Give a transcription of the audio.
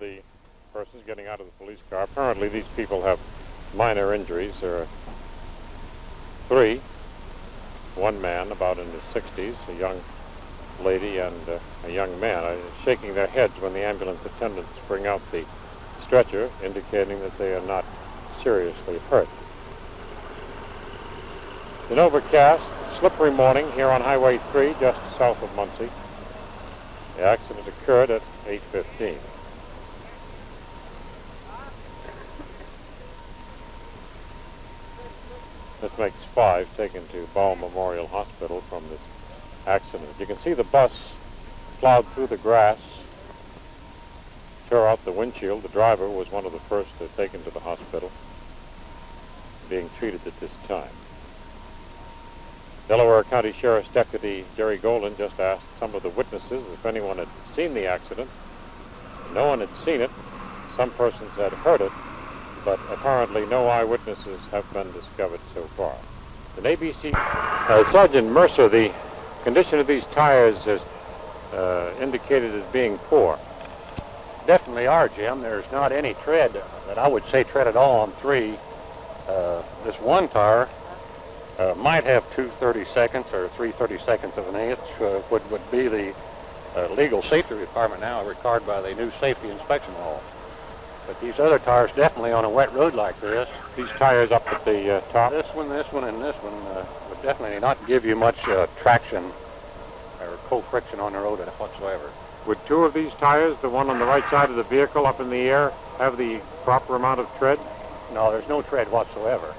the persons getting out of the police car. Apparently these people have minor injuries. There are three. One man about in his 60s, a young lady, and a young man, shaking their heads when the ambulance attendants bring out the stretcher, indicating that they are not seriously hurt. An overcast, slippery morning here on Highway 3, just south of Muncie. The accident occurred at 8:15. This makes 5 taken to Ball Memorial Hospital from this accident. You can see the bus plowed through the grass, tore out the windshield. The driver was one of the first taken to the hospital, being treated at this time. Delaware County Sheriff's Deputy Jerry Golden just asked some of the witnesses if anyone had seen the accident. No one had seen it. Some persons had heard it, but apparently no eyewitnesses have been discovered so far. An ABC... Sergeant Mercer, the condition of these tires is indicated as being poor. Definitely are, Jim. There's not any tread that I would say tread at all on 3. This one tire might have 2 30-seconds or 3 30-seconds of an inch, would be the legal safety requirement now required by the new safety inspection law. But these other tires, definitely on a wet road like this. These tires up at the top? This one, and this one would definitely not give you much traction or co-friction on the road whatsoever. Would 2 of these tires, the one on the right side of the vehicle up in the air, have the proper amount of tread? No, there's no tread whatsoever.